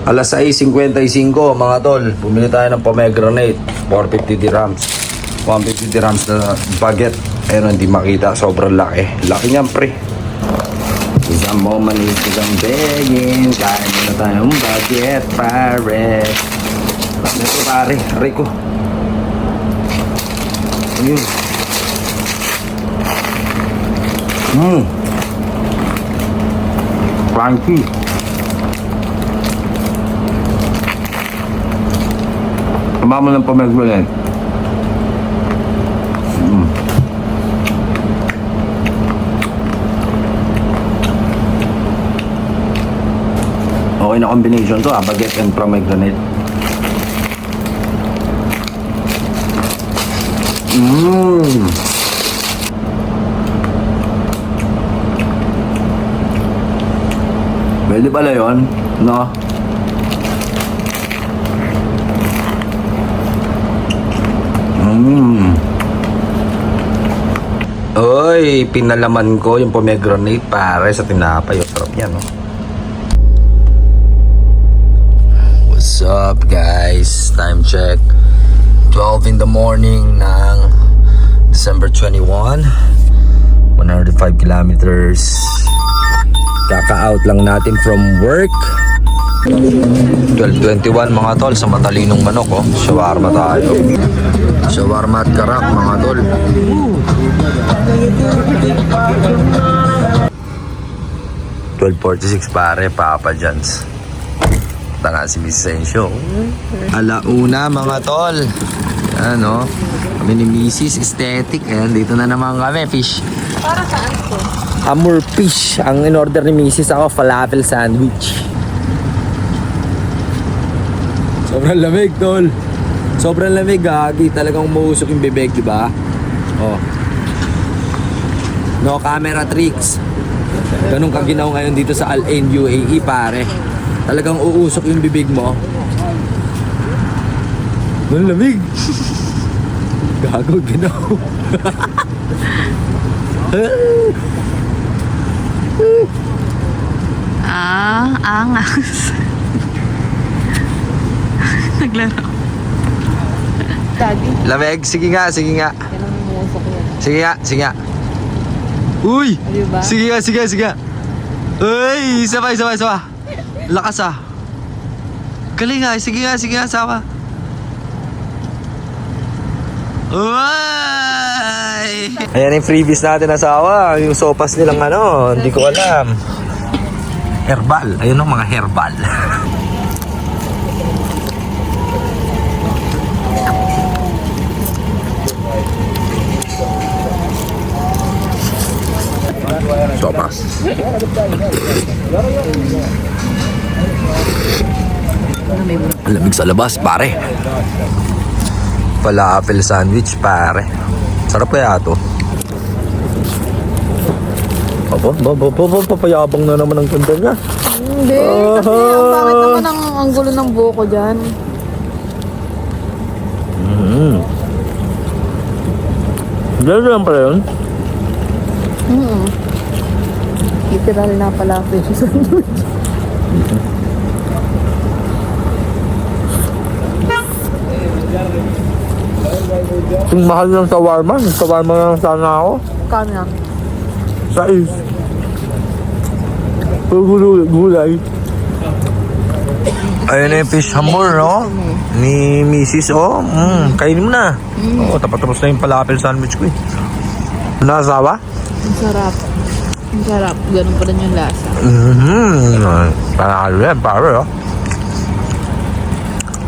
Alas 6:55 mga tol. Bumili tayo ng pomegranate. 450 dirhams. 150 dirhams na baget. Ayun, hindi makita. Sobrang laki. Laki niyan, pre. Isang moment is isang begging. Kain na tayong baget, pare. Ito, pare. Aray ko. Ayun. Crunchy. Tama mo ng pomegranate. Okay na combination to, baguette and pomegranate. Pwede pala yun, no? Oy, pinalaman ko yung pomegranate pare sa tinapay. Yung sarap yan, no? What's up, guys? Time check. 12 in the morning ng December 21. 105 kilometers. Kaka-out lang natin from work. 12:21 mga tol, sa matalinong manok, oh. Shawarma tayo. Shawarma at karak mga tol. 12:46 pare, Papa John's. Tanga si Miss Sensyo. Alauna mga tol. Ano? Kami ni Mrs. Aesthetic. Ayan, dito na naman kami, fish. Para saan to? Amur fish. Ang in-order ni Mrs. ako, falafel sandwich. Sobrang lamig, tol. Sobrang lamig, gagi. Talagang umuusok yung bibig, di ba? Oh. No camera tricks. Ganun ka ginaw ngayon dito sa Al Ain, UAE, pare. Talagang uusok yung bibig mo. Ang lamig. Gago, ginaw. Angas. Naglaro. Daddy. Lamig, sige nga, sige nga. Yan ang umusok yan. Sige nga, sige nga. Uy! Diba? Sige nga, sige nga, sige nga. Uy! Isa pa, isa pa, isa pa. Lakas ah. Galing nga, sige nga, sama. Uy! Ayan yung freebies natin asawa. Yung sopas nilang ano, hindi ko alam. Herbal. Ayun ang mga herbal. Sopas. Ang lamig sa labas, pare. Falafel sandwich, pare. Sarap kaya to. Papayabang na naman ang ganda niya. Hindi, kasi ang bakit naman ang gulo ng buko dyan? Ganda lang pala yun. Literal na pala fish sandwich. Yung mahal ng shawarma. Yung shawarma lang sana ako. Kano yan? Sais. Gulay. Ayun na yung fish hamur, no? Ni Mrs. Oh. Kainin mo na. Oo, tapos na yung falafel sandwich ko eh. Nasawa? Ang sarap. Ang sarap. Ganun pa rin yung lasa. Panalo yan, pare, oh.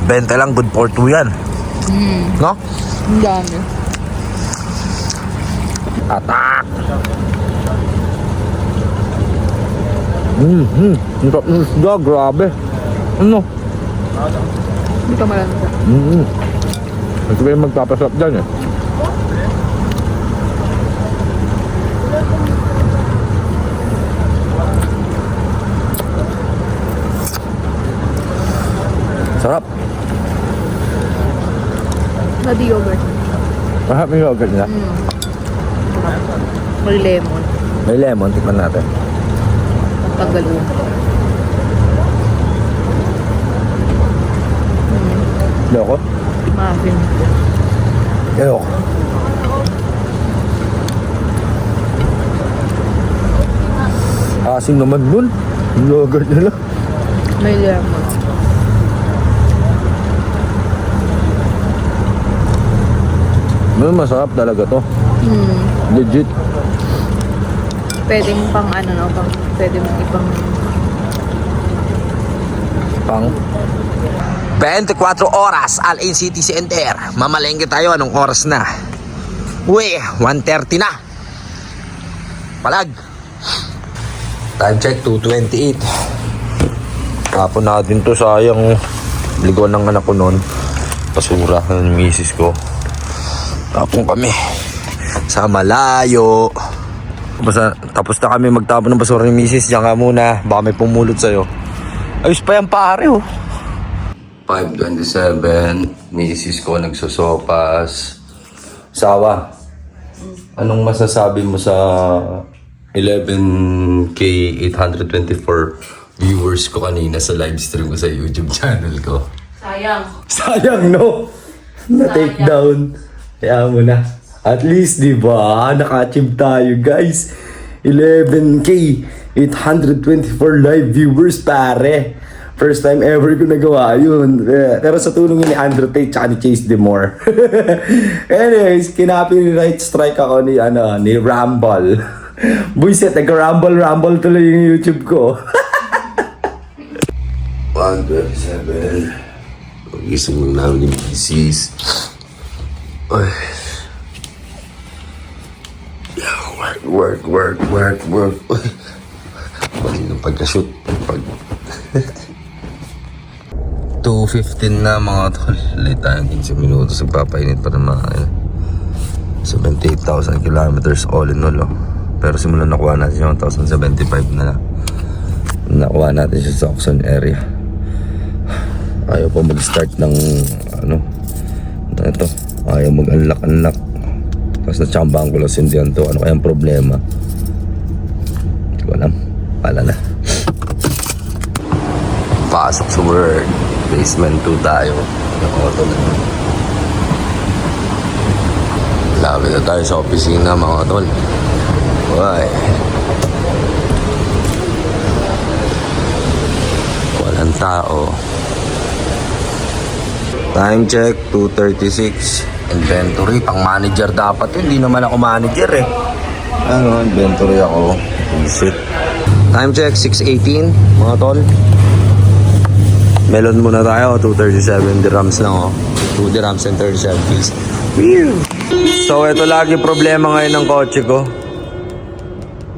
Benta lang, good for 2 yan. No? Ang dami. Atak! Ang sarap ng isda, grabe. Ano? Hindi ka malansa. Ito ba yung magpapasarap dyan eh? Sarap. Nadi yogurt. Mahap yung yogurt nila. May lemon. May lemon, tikman natin. Ang tanggal ulo. Ayoko. Muffin. Ayoko. Asim naman nun. Yogurt nila. May lemon. Masarap talaga to. Legit. Pwede mo pang ano, no? Pwede mo ipang... Pang 24 oras Al-Ain City Center. Mamalengke tayo. Anong oras na? Uy, 1:30 na. Palag. time check 2:28. Tapon natin to, sayang. Ligon ng anak ko noon. Basura ng misis ko. Tapon kami sa malayo. Basta tapos na kami magtapon ng basura ni misis. Diyan ka muna, baka may pumulot sa'yo. Ayos pa yan pare oh. 5:27. Misis ko nagsosopas. Sawa, anong masasabi mo sa 11K 824 viewers ko kanina sa live stream ko sa YouTube channel ko? Sayang no? Na-take down. Kaya mo na. At least, di ba? Naka-achieve tayo, guys. 11K 824 live viewers, pare. First time ever ko nagawa yun. Pero sa tulong ni Andrew Tate tsaka ni Chase Demore. Anyways, kinapi-right strike ako ni Rumble. Buisit, nag-rumble tuloy yung YouTube ko. 1:27. Pagising mo namin ni Mrs. Ay. Work. Uy. Pati ng pagka-shoot. 2:15 na mga tol. Late tayong 15 minutos. Nagpapainit pa ng mga 78,000 kilometers all in all. Oh. Pero simulan nakuha natin yung 1,075 na. Nakuha natin siya sa Oxon area. Ayaw pa mag-start ng ito. Ayaw mag-unlock. Tapos natsambahan ko lang sindihan to. Ano kayang problema? Hindi ko alam. Pala na. Pasok sa work. Basement 2 tayo. Yung auto na. Labi na tayo sa opisina mga tol. Uy. Walang tao. Time check 2:36. Inventory, pang manager dapat yun. Hindi naman ako manager eh. Inventory ako. Visit. Time check 6:18 mga tol. Melon muna tayo, 237 dirhams lang oh. 2 dirhams and 37 piece. So ito lagi problema ngayon ng kotse ko.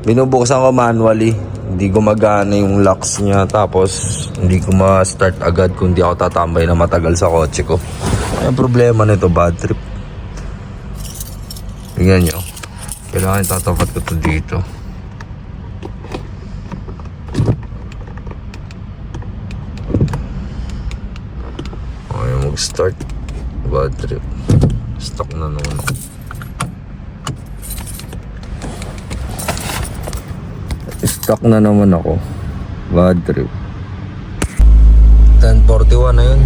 Binubuksan ko manually. Hindi gumagana yung locks niya. Tapos hindi ko ma-start agad kung di ako tatambay na matagal sa kotse ko. Ang problema nito, bad trip. Tingnan nyo. Kailangan tatapat ko to dito. Ayaw mag-start. Bad trip. Stuck na naman ako. Stuck na naman ako. Bad trip. 10:41 na yun.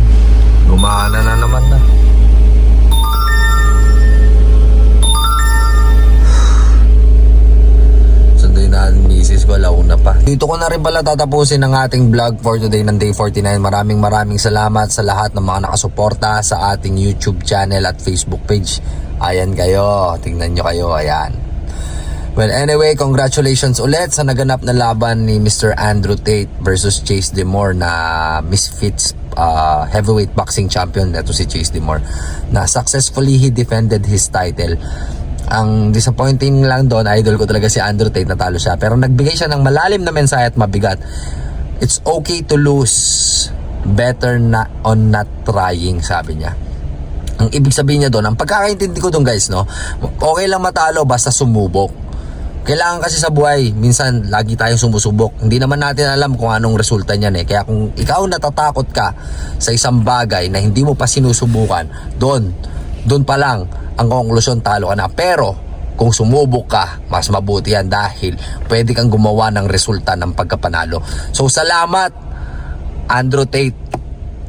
Gumana na naman na. Sunduin natin misis ko, launa pa. Dito ko na rin pala tatapusin ang ating vlog for today ng day 49. Maraming salamat sa lahat ng mga nakasuporta sa ating YouTube channel at Facebook page. Ayan kayo, tingnan nyo kayo, ayan. Well, anyway, congratulations ulit sa naganap na laban ni Mr. Andrew Tate versus Chase Demore na Misfits heavyweight boxing champion. Ito si Chase Demore na successfully he defended his title. Ang disappointing lang doon, idol ko talaga si Andrew Tate, natalo siya. Pero nagbigay siya ng malalim na mensahe at mabigat. It's okay to lose, better na on not trying, sabi niya. Ang ibig sabihin niya doon, ang pagkakaintindi ko doon guys, no, okay lang matalo basta sumubok. Kailangan kasi sa buhay, minsan lagi tayong sumusubok. Hindi naman natin alam kung anong resulta niyan eh. Kaya kung ikaw natatakot ka sa isang bagay na hindi mo pa sinusubukan, doon pa lang ang konklusyon, talo ka na. Pero kung sumubok ka, mas mabuti yan dahil pwede kang gumawa ng resulta ng pagkapanalo. So salamat Andrew Tate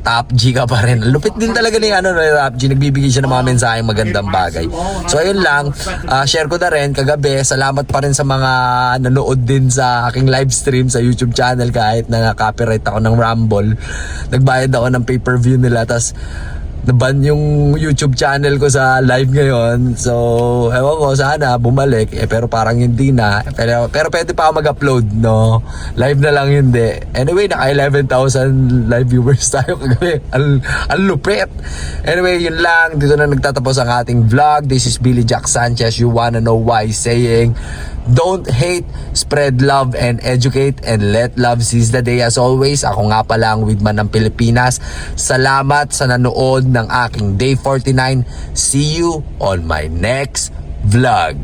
Top G ka pa rin. Lupit din talaga ni Top G. Nagbibigay siya ng mga mensaheng magandang bagay. So ayun lang, share ko na rin kagabi. Salamat pa rin sa mga nanood din sa aking live stream sa YouTube channel kahit na copyright ako ng Rumble. Nagbayad ako ng pay-per-view nila, tas naban yung YouTube channel ko sa live ngayon. So, ewan ko, sana bumalik. Pero parang hindi na. Pero pwede pa ako mag-upload, no? Live na lang hindi. Anyway, naka 11,000 live viewers tayo kagabi. Ang lupit. Anyway, yun lang. Dito na nagtatapos ang ating vlog. This is Billy Jack Sanchez. You wanna know why? Saying, don't hate, spread love, and educate, and let love seize the day. As always, ako nga pala ang Wigman ng Pilipinas. Salamat sa nanood ng aking Day 49. See you on my next vlog.